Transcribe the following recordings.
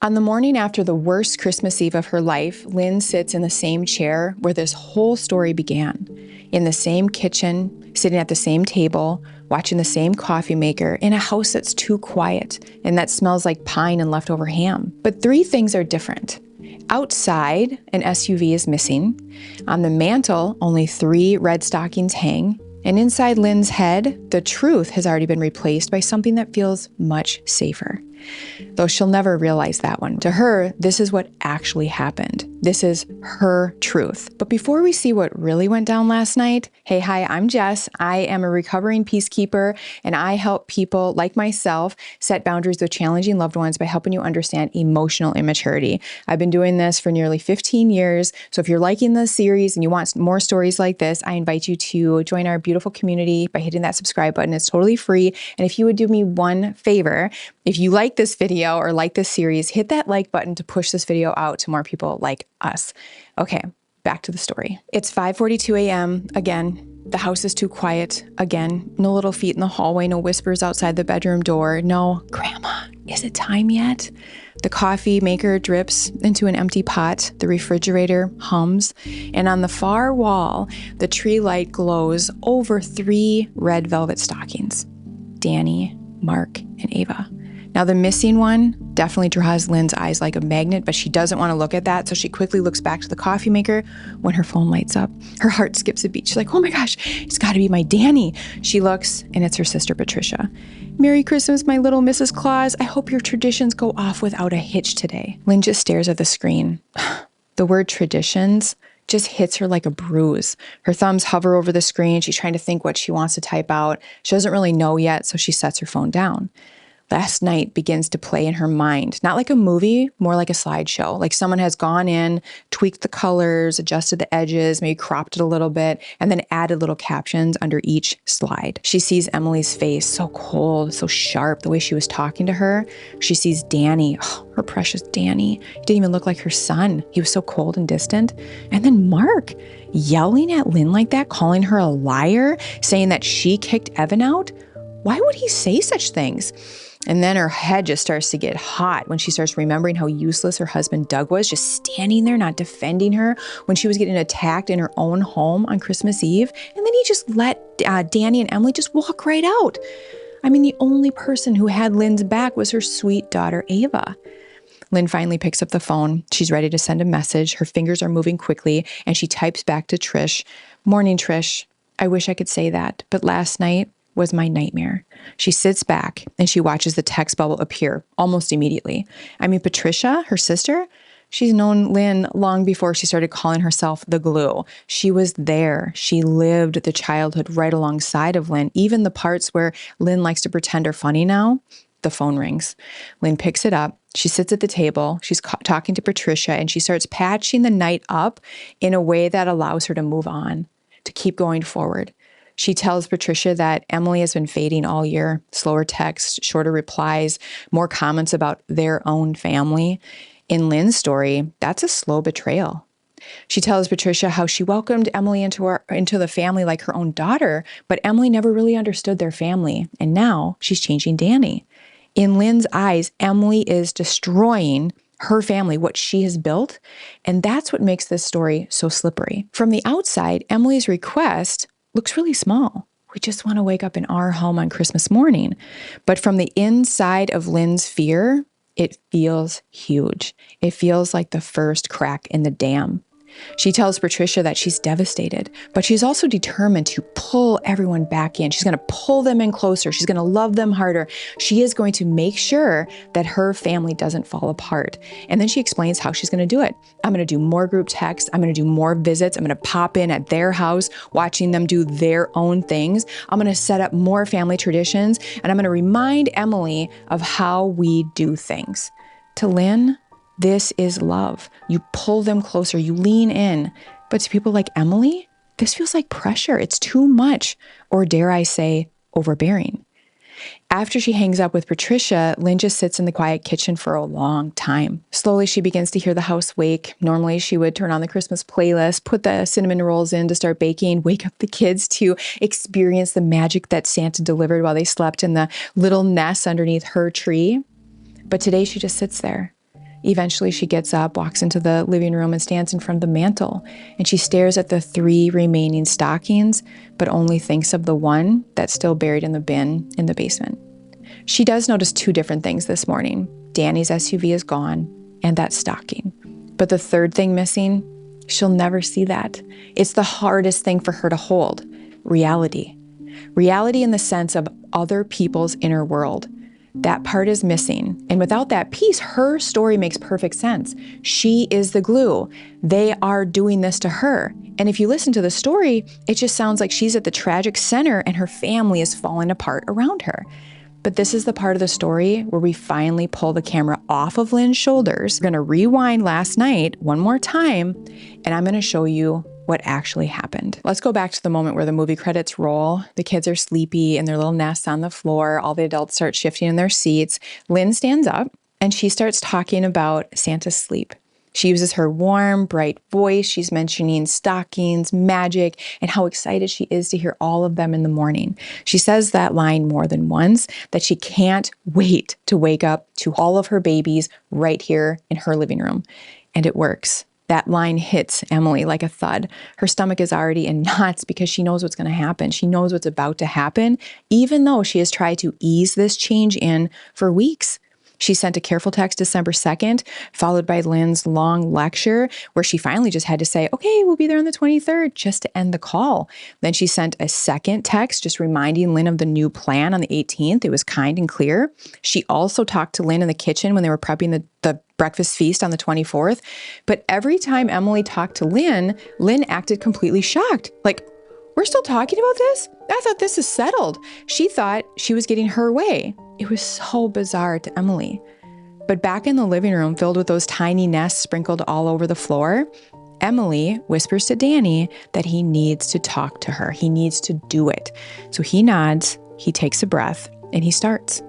On the morning after the worst Christmas Eve of her life, Lynn sits in the same chair where this whole story began. In the same kitchen, sitting at the same table, watching the same coffee maker, in a house that's too quiet and that smells like pine and leftover ham. But three things are different. Outside, an SUV is missing. On the mantle, only 3 red stockings hang. And inside Lynn's head, the truth has already been replaced by something that feels much safer. Though she'll never realize that one. To her, this is what actually happened. This is her truth. But before we see what really went down last night, hi, I'm Jess. I am a recovering peacekeeper, and I help people like myself set boundaries with challenging loved ones by helping you understand emotional immaturity. I've been doing this for nearly 15 years. So if you're liking this series and you want more stories like this, I invite you to join our beautiful community by hitting that subscribe button. It's totally free. And if you would do me one favor, if you like this video or like this series, hit that like button to push this video out to more people like us. Okay, back to the story. It's 5:42 a.m. Again. The house is too quiet. Again, no little feet in the hallway, no whispers outside the bedroom door. No, Grandma, is it time yet? The coffee maker drips into an empty pot. The refrigerator hums. And on the far wall, the tree light glows over 3 red velvet stockings. Danny, Mark, and Ava. Now, the missing one definitely draws Lynn's eyes like a magnet, but she doesn't want to look at that, so she quickly looks back to the coffee maker when her phone lights up. Her heart skips a beat. She's like, oh my gosh, it's got to be my Danny. She looks, and it's her sister, Patricia. Merry Christmas, my little Mrs. Claus. I hope your traditions go off without a hitch today. Lynn just stares at the screen. The word traditions just hits her like a bruise. Her thumbs hover over the screen. She's trying to think what she wants to type out. She doesn't really know yet, so she sets her phone down. Last night begins to play in her mind, not like a movie, more like a slideshow. Like someone has gone in, tweaked the colors, adjusted the edges, maybe cropped it a little bit, and then added little captions under each slide. She sees Emily's face, so cold, so sharp, the way she was talking to her. She sees Danny, her precious Danny. He didn't even look like her son. He was so cold and distant. And then Mark, yelling at Lynn like that, calling her a liar, saying that she kicked Evan out. Why would he say such things? And then her head just starts to get hot when she starts remembering how useless her husband Doug was, just standing there, not defending her when she was getting attacked in her own home on Christmas Eve. And then he just let Danny and Emily just walk right out. I mean, the only person who had Lynn's back was her sweet daughter, Ava. Lynn finally picks up the phone. She's ready to send a message. Her fingers are moving quickly, and she types back to Trish. Morning, Trish. I wish I could say that, but last night was my nightmare. She sits back and she watches the text bubble appear almost immediately. I mean, Patricia, her sister, she's known Lynn long before she started calling herself the glue. She was there. She lived the childhood right alongside of Lynn, even the parts where Lynn likes to pretend are funny now. The phone rings. Lynn picks it up. She sits at the table. She's talking to Patricia, and she starts patching the night up in a way that allows her to move on, to keep going forward. She tells Patricia that Emily has been fading all year, slower texts, shorter replies, more comments about their own family. In Lynn's story, that's a slow betrayal. She tells Patricia how she welcomed Emily into the family like her own daughter, but Emily never really understood their family, and now she's changing Danny. In Lynn's eyes, Emily is destroying her family, what she has built, and that's what makes this story so slippery. From the outside, Emily's request looks really small. We just want to wake up in our home on Christmas morning. But from the inside of Lynn's fear, it feels huge. It feels like the first crack in the dam. She tells Patricia that she's devastated, but she's also determined to pull everyone back in. She's going to pull them in closer. She's going to love them harder. She is going to make sure that her family doesn't fall apart. And then she explains how she's going to do it. I'm going to do more group texts. I'm going to do more visits. I'm going to pop in at their house, watching them do their own things. I'm going to set up more family traditions, and I'm going to remind Emily of how we do things. To Lynn, this is love. You pull them closer, you lean in. But to people like Emily, this feels like pressure. It's too much, or dare I say, overbearing. After she hangs up with Patricia, Lynn just sits in the quiet kitchen for a long time. Slowly, she begins to hear the house wake. Normally, she would turn on the Christmas playlist, put the cinnamon rolls in to start baking, wake up the kids to experience the magic that Santa delivered while they slept in the little nest underneath her tree. But today, she just sits there. Eventually, she gets up, walks into the living room, and stands in front of the mantle. And she stares at the 3 remaining stockings, but only thinks of the one that's still buried in the bin in the basement. She does notice 2 different things this morning. Danny's SUV is gone, and that stocking. But the 3rd thing missing, she'll never see that. It's the hardest thing for her to hold. Reality. Reality in the sense of other people's inner world. That part is missing. And without that piece, her story makes perfect sense. She is the glue. They are doing this to her. And if you listen to the story, it just sounds like she's at the tragic center and her family is falling apart around her. But this is the part of the story where we finally pull the camera off of Lynn's shoulders. We're going to rewind last night one more time, and I'm going to show you what actually happened. Let's go back to the moment where the movie credits roll. The kids are sleepy in their little nests on the floor. All the adults start shifting in their seats. Lynn stands up and she starts talking about Santa's sleep. She uses her warm, bright voice. She's mentioning stockings, magic, and how excited she is to hear all of them in the morning. She says that line more than once, that she can't wait to wake up to all of her babies right here in her living room. And it works. That line hits Emily like a thud. Her stomach is already in knots because she knows what's going to happen. She knows what's about to happen, even though she has tried to ease this change in for weeks. She sent a careful text December 2nd, followed by Lynn's long lecture, where she finally just had to say, okay, we'll be there on the 23rd, just to end the call. Then she sent a second text, just reminding Lynn of the new plan on the 18th. It was kind and clear. She also talked to Lynn in the kitchen when they were prepping the breakfast feast on the 24th. But every time Emily talked to Lynn, Lynn acted completely shocked. Like, we're still talking about this? I thought this is settled. She thought she was getting her way. It was so bizarre to Emily. But back in the living room, filled with those tiny nests sprinkled all over the floor, Emily whispers to Danny that he needs to talk to her. He needs to do it. So he nods, he takes a breath, and he starts.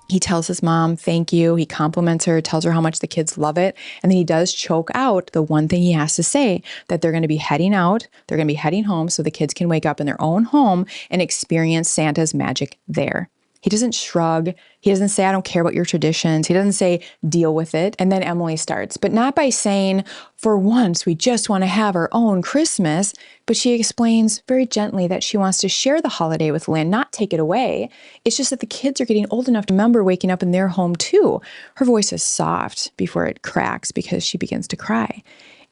He tells his mom, thank you. He compliments her, tells her how much the kids love it. And then he does choke out the one thing he has to say, that they're going to be heading out. They're going to be heading home so the kids can wake up in their own home and experience Santa's magic there. He doesn't shrug. He doesn't say, I don't care about your traditions. He doesn't say, deal with it. And then Emily starts, but not by saying, for once, we just want to have our own Christmas. But she explains very gently that she wants to share the holiday with Lynn, not take it away. It's just that the kids are getting old enough to remember waking up in their home too. Her voice is soft before it cracks because she begins to cry.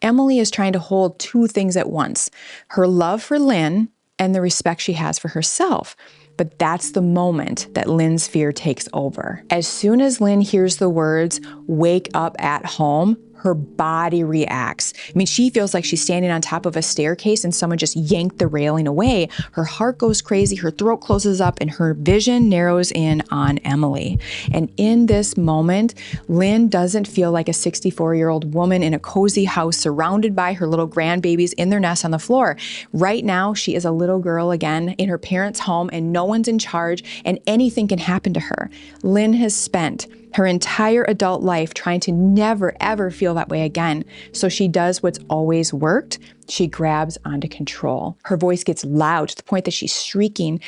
Emily is trying to hold 2 things at once, her love for Lynn and the respect she has for herself. But that's the moment that Lynn's fear takes over. As soon as Lynn hears the words, wake up at home, her body reacts. I mean, she feels like she's standing on top of a staircase and someone just yanked the railing away. Her heart goes crazy, her throat closes up, and her vision narrows in on Emily. And in this moment, Lynn doesn't feel like a 64-year-old woman in a cozy house surrounded by her little grandbabies in their nest on the floor. Right now, she is a little girl again in her parents' home, and no one's in charge, and anything can happen to her. Lynn has spent her entire adult life trying to never, ever feel that way again. So she does what's always worked. She grabs onto control. Her voice gets loud to the point that she's shrieking,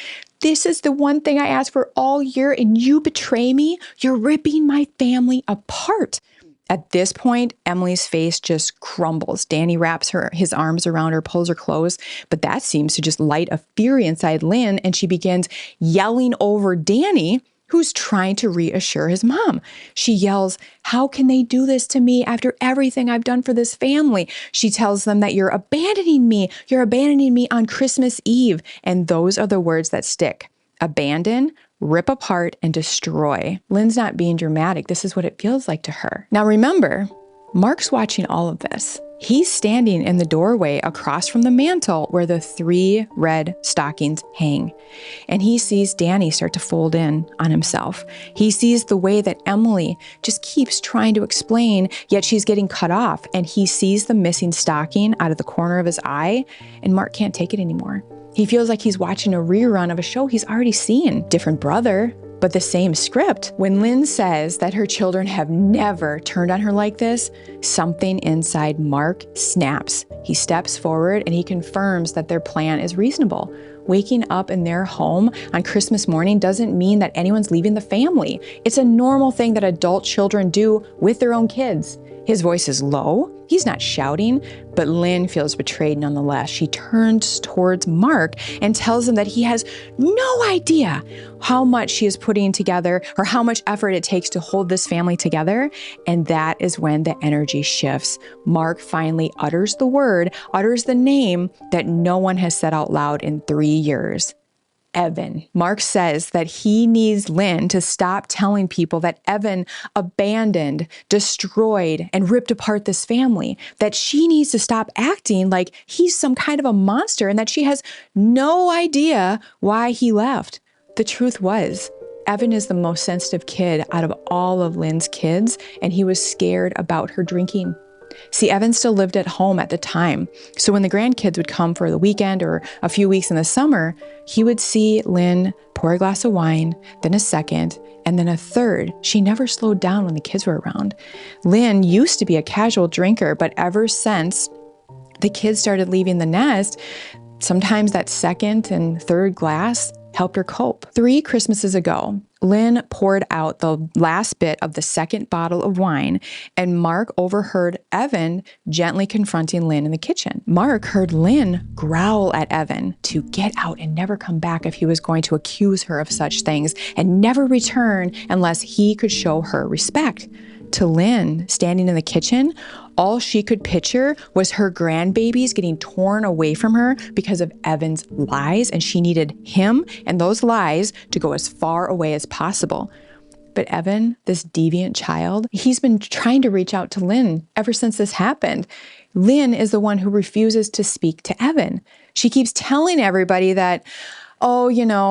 this is the one thing I asked for all year, and you betray me? You're ripping my family apart. At this point, Emily's face just crumbles. Danny wraps his arms around her, pulls her close, but that seems to just light a fury inside Lynn, and she begins yelling over Danny, who's trying to reassure his mom. She yells, how can they do this to me after everything I've done for this family? She tells them that you're abandoning me. You're abandoning me on Christmas Eve. And those are the words that stick. Abandon, rip apart, and destroy. Lynn's not being dramatic. This is what it feels like to her. Now remember, Mark's watching all of this. He's standing in the doorway across from the mantle where the 3 red stockings hang. And he sees Danny start to fold in on himself. He sees the way that Emily just keeps trying to explain, yet she's getting cut off. And he sees the missing stocking out of the corner of his eye, and Mark can't take it anymore. He feels like he's watching a rerun of a show he's already seen. Different brother, but the same script. When Lynn says that her children have never turned on her like this, something inside Mark snaps. He steps forward and he confirms that their plan is reasonable. waking up in their home on Christmas morning doesn't mean that anyone's leaving the family. It's a normal thing that adult children do with their own kids. His voice is low. He's not shouting, but Lynn feels betrayed nonetheless. She turns towards Mark and tells him that he has no idea how much she is putting together or how much effort it takes to hold this family together. And that is when the energy shifts. Mark finally utters the name that no one has said out loud in 3 years. Evan. Mark says that he needs Lynn to stop telling people that Evan abandoned, destroyed, and ripped apart this family, that she needs to stop acting like he's some kind of a monster and that she has no idea why he left. The truth was, Evan is the most sensitive kid out of all of Lynn's kids, and he was scared about her drinking. See, Evan still lived at home at the time, so when the grandkids would come for the weekend or a few weeks in the summer, he would see Lynn pour a glass of wine, then a second, and then a third. She never slowed down when the kids were around. Lynn used to be a casual drinker, but ever since the kids started leaving the nest, sometimes that second and third glass helped her cope. 3 Christmases ago, Lynn poured out the last bit of the second bottle of wine, and Mark overheard Evan gently confronting Lynn in the kitchen. Mark heard Lynn growl at Evan to get out and never come back if he was going to accuse her of such things and never return unless he could show her respect. To Lynn, standing in the kitchen, all she could picture was her grandbabies getting torn away from her because of Evan's lies, and she needed him and those lies to go as far away as possible. But Evan, this deviant child, he's been trying to reach out to Lynn ever since this happened. Lynn is the one who refuses to speak to Evan. She keeps telling everybody that, oh,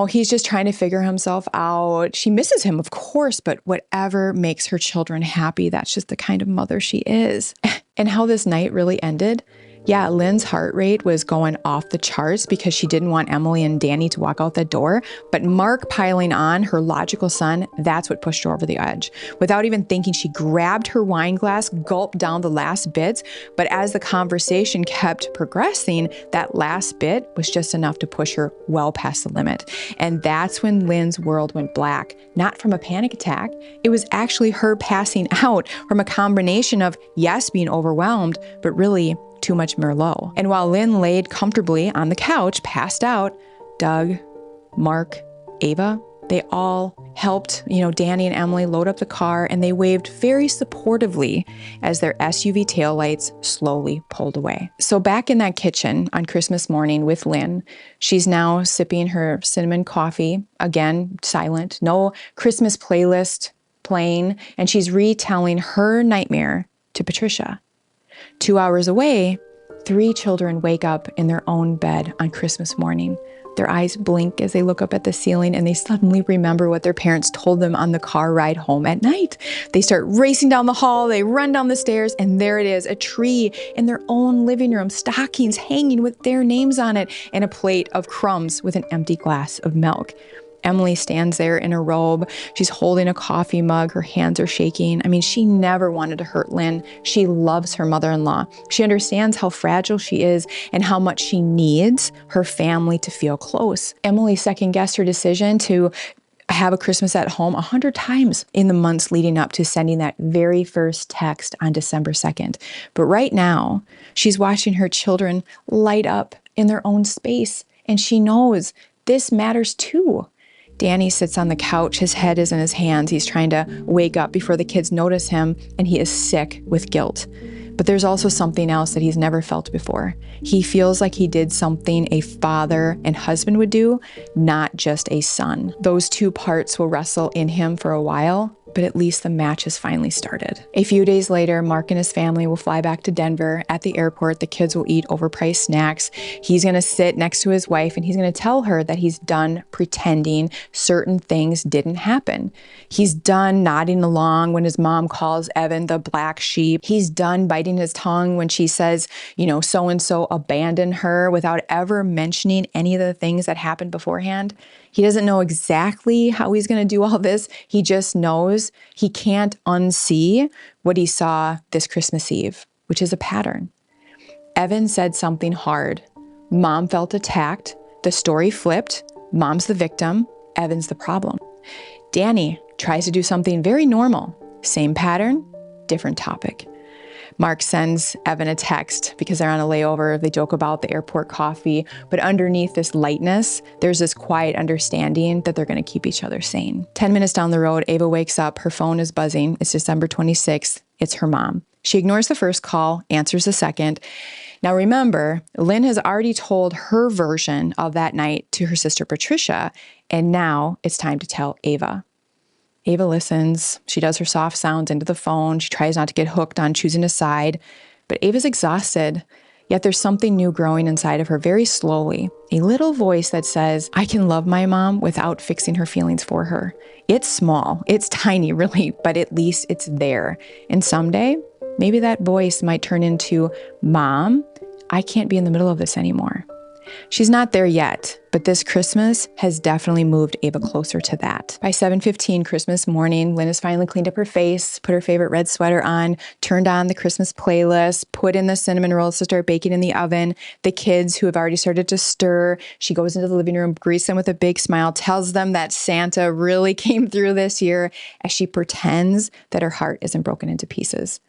he's just trying to figure himself out. She misses him, of course, but whatever makes her children happy, that's just the kind of mother she is. And how this night really ended? Yeah, Lynn's heart rate was going off the charts because she didn't want Emily and Danny to walk out the door. But Mark piling on, her logical son, that's what pushed her over the edge. Without even thinking, she grabbed her wine glass, gulped down the last bits. But as the conversation kept progressing, that last bit was just enough to push her well past the limit. And that's when Lynn's world went black. Not from a panic attack. It was actually her passing out from a combination of, yes, being overwhelmed, but really too much Merlot. And while Lynn laid comfortably on the couch, passed out, Doug, Mark, Ava, they all helped, Danny and Emily load up the car, and they waved very supportively as their SUV taillights slowly pulled away. So back in that kitchen on Christmas morning with Lynn, she's now sipping her cinnamon coffee, again, silent, no Christmas playlist playing, and she's retelling her nightmare to Patricia. 2 hours away, 3 children wake up in their own bed on Christmas morning. Their eyes blink as they look up at the ceiling, and they suddenly remember what their parents told them on the car ride home at night. They start racing down the hall, they run down the stairs, and there it is, a tree in their own living room, stockings hanging with their names on it, and a plate of crumbs with an empty glass of milk. Emily stands there in a robe. She's holding a coffee mug. Her hands are shaking. She never wanted to hurt Lynn. She loves her mother-in-law. She understands how fragile she is and how much she needs her family to feel close. Emily second-guessed her decision to have a Christmas at home 100 times in the months leading up to sending that very first text on December 2nd. But right now, she's watching her children light up in their own space, and she knows this matters too. Danny sits on the couch. His head is in his hands. He's trying to wake up before the kids notice him, and he is sick with guilt. But there's also something else that he's never felt before. He feels like he did something a father and husband would do, not just a son. Those two parts will wrestle in him for a while, but at least the match has finally started. A few days later, Mark and his family will fly back to Denver. At the airport, the kids will eat overpriced snacks. He's going to sit next to his wife, and he's going to tell her that he's done pretending certain things didn't happen. He's done nodding along when his mom calls Evan the black sheep. He's done biting his tongue when she says, so-and-so abandoned her without ever mentioning any of the things that happened beforehand. He doesn't know exactly how he's going to do all this. He just knows he can't unsee what he saw this Christmas Eve, which is a pattern. Evan said something hard. Mom felt attacked. The story flipped. Mom's the victim. Evan's the problem. Danny tries to do something very normal. Same pattern, different topic. Mark sends Evan a text because they're on a layover. They joke about the airport coffee, but underneath this lightness, there's this quiet understanding that they're going to keep each other sane. 10 minutes down the road, Ava wakes up. Her phone is buzzing. It's December 26th. It's her mom. She ignores the first call, answers the second. Now remember, Lynn has already told her version of that night to her sister Patricia, and now it's time to tell Ava. Ava listens. She does her soft sounds into the phone. She tries not to get hooked on choosing a side, but Ava's exhausted. Yet there's something new growing inside of her very slowly. A little voice that says, I can love my mom without fixing her feelings for her. It's small. It's tiny, really, but at least it's there. And someday, maybe that voice might turn into, Mom, I can't be in the middle of this anymore. She's not there yet, but this Christmas has definitely moved Ava closer to that. By 7:15 Christmas morning, Lynn has finally cleaned up her face, put her favorite red sweater on, turned on the Christmas playlist, put in the cinnamon rolls to start baking in the oven. The kids who have already started to stir, she goes into the living room, greets them with a big smile, tells them that Santa really came through this year as she pretends that her heart isn't broken into pieces.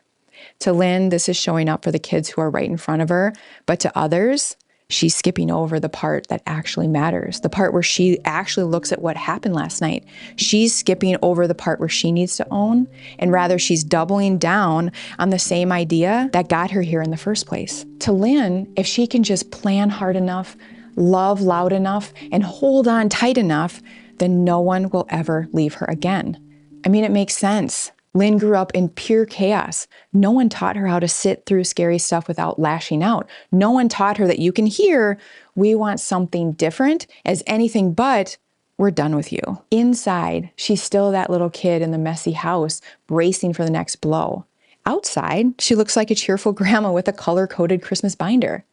To Lynn, this is showing up for the kids who are right in front of her, but to others, she's skipping over the part that actually matters, the part where she actually looks at what happened last night. She's skipping over the part where she needs to own, and rather she's doubling down on the same idea that got her here in the first place. To Lynn, if she can just plan hard enough, love loud enough, and hold on tight enough, then no one will ever leave her again. I mean, it makes sense. Lynn grew up in pure chaos. No one taught her how to sit through scary stuff without lashing out. No one taught her that you can hear, we want something different as anything but, we're done with you. Inside, she's still that little kid in the messy house, bracing for the next blow. Outside, she looks like a cheerful grandma with a color-coded Christmas binder.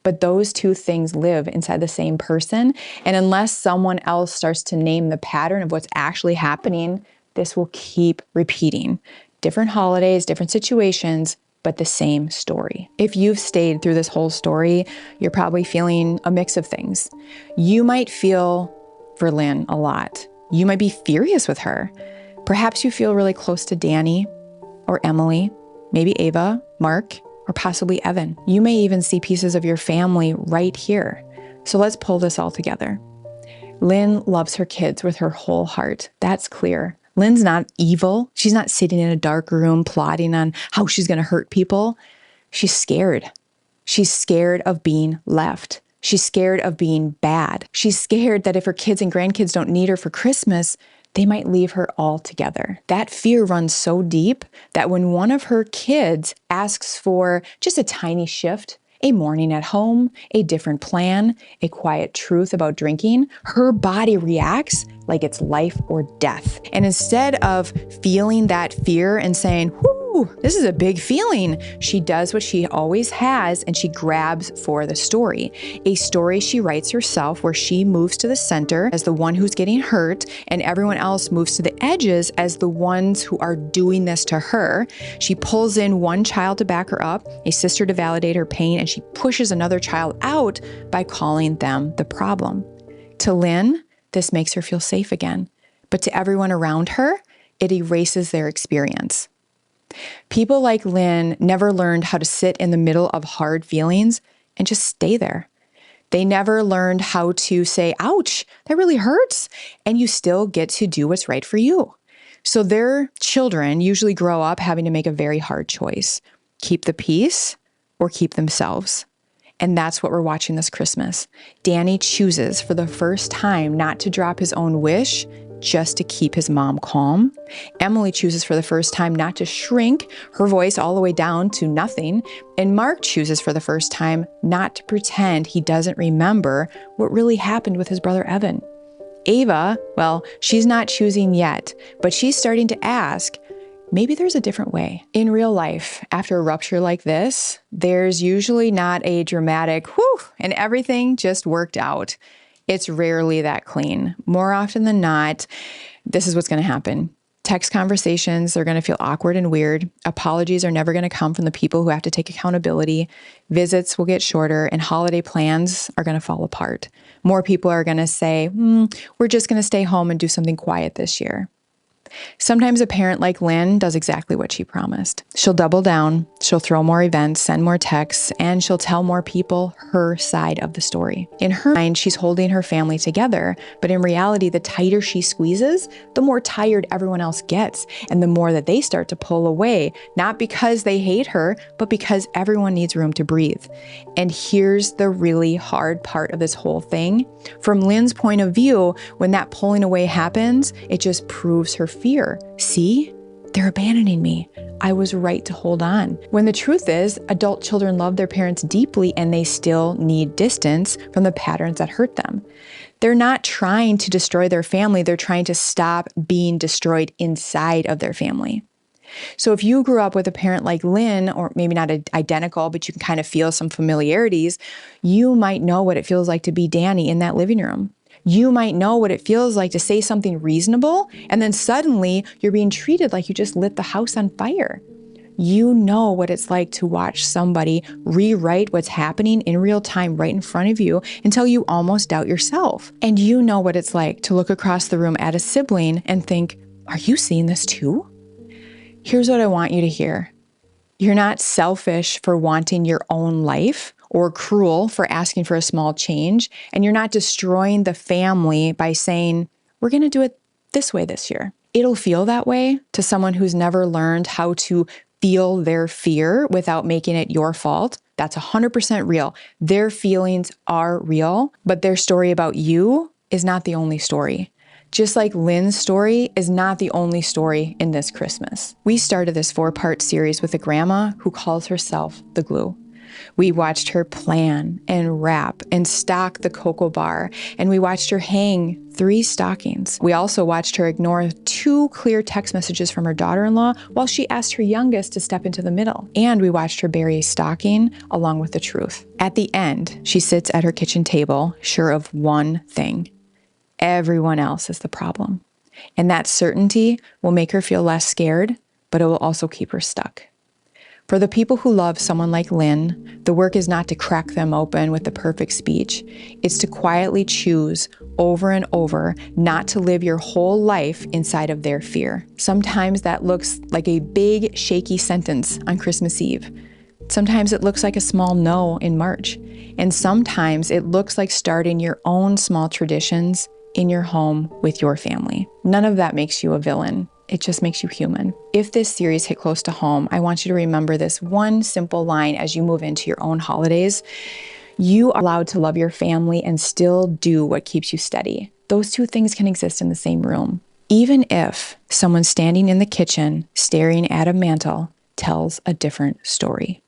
But those two things live inside the same person, and unless someone else starts to name the pattern of what's actually happening, this will keep repeating. Different holidays, different situations, but the same story. If you've stayed through this whole story, you're probably feeling a mix of things. You might feel for Lynn a lot. You might be furious with her. Perhaps you feel really close to Danny or Emily, maybe Ava, Mark, or possibly Evan. You may even see pieces of your family right here. So let's pull this all together. Lynn loves her kids with her whole heart. That's clear. Lynn's not evil. She's not sitting in a dark room plotting on how she's going to hurt people. She's scared. She's scared of being left. She's scared of being bad. She's scared that if her kids and grandkids don't need her for Christmas, they might leave her altogether. That fear runs so deep that when one of her kids asks for just a tiny shift, a morning at home, a different plan, a quiet truth about drinking, her body reacts like it's life or death. And instead of feeling that fear and saying, whoo, this is a big feeling, she does what she always has and she grabs for the story. A story she writes herself where she moves to the center as the one who's getting hurt and everyone else moves to the edges as the ones who are doing this to her. She pulls in one child to back her up, a sister to validate her pain, and she pushes another child out by calling them the problem. To Lynn, this makes her feel safe again. But to everyone around her, it erases their experience. People like Lynn never learned how to sit in the middle of hard feelings and just stay there. They never learned how to say, ouch, that really hurts, and you still get to do what's right for you. So their children usually grow up having to make a very hard choice. Keep the peace or keep themselves. And that's what we're watching this Christmas. Danny chooses for the first time not to drop his own wish just to keep his mom calm. Emily chooses for the first time not to shrink her voice all the way down to nothing. And Mark chooses for the first time not to pretend he doesn't remember what really happened with his brother Evan. Ava, well, she's not choosing yet, but she's starting to ask, maybe there's a different way. In real life, after a rupture like this, there's usually not a dramatic whew, and everything just worked out. It's rarely that clean. More often than not, this is what's going to happen. Text conversations are going to feel awkward and weird. Apologies are never going to come from the people who have to take accountability. Visits will get shorter, and holiday plans are going to fall apart. More people are going to say, we're just going to stay home and do something quiet this year. Sometimes a parent like Lynn does exactly what she promised. She'll double down, she'll throw more events, send more texts, and she'll tell more people her side of the story. In her mind, she's holding her family together, but in reality, the tighter she squeezes, the more tired everyone else gets, and the more that they start to pull away, not because they hate her, but because everyone needs room to breathe. And here's the really hard part of this whole thing. From Lynn's point of view, when that pulling away happens, it just proves her fear. See, they're abandoning me. I was right to hold on. When the truth is, adult children love their parents deeply and they still need distance from the patterns that hurt them. They're not trying to destroy their family. They're trying to stop being destroyed inside of their family. So if you grew up with a parent like Lynn, or maybe not identical, but you can kind of feel some familiarities, you might know what it feels like to be Danny in that living room. You might know what it feels like to say something reasonable, and then suddenly you're being treated like you just lit the house on fire. You know what it's like to watch somebody rewrite what's happening in real time right in front of you until you almost doubt yourself. And you know what it's like to look across the room at a sibling and think, are you seeing this too? Here's what I want you to hear. You're not selfish for wanting your own life or cruel for asking for a small change. And you're not destroying the family by saying, we're going to do it this way this year. It'll feel that way to someone who's never learned how to feel their fear without making it your fault. That's 100% real. Their feelings are real, but their story about you is not the only story. Just like Lynn's story is not the only story in this Christmas. We started this 4-part series with a grandma who calls herself the glue. We watched her plan and wrap and stock the cocoa bar, and we watched her hang 3 stockings. We also watched her ignore 2 clear text messages from her daughter-in-law while she asked her youngest to step into the middle. And we watched her bury a stocking along with the truth. At the end, she sits at her kitchen table, sure of one thing. Everyone else is the problem. And that certainty will make her feel less scared, but it will also keep her stuck. For the people who love someone like Lynn, the work is not to crack them open with the perfect speech. It's to quietly choose over and over not to live your whole life inside of their fear. Sometimes that looks like a big, shaky sentence on Christmas Eve. Sometimes it looks like a small no in March. And sometimes it looks like starting your own small traditions in your home with your family. None of that makes you a villain. It just makes you human. If this series hit close to home, I want you to remember this one simple line as you move into your own holidays. You are allowed to love your family and still do what keeps you steady. Those 2 things can exist in the same room. Even if someone standing in the kitchen staring at a mantle tells a different story.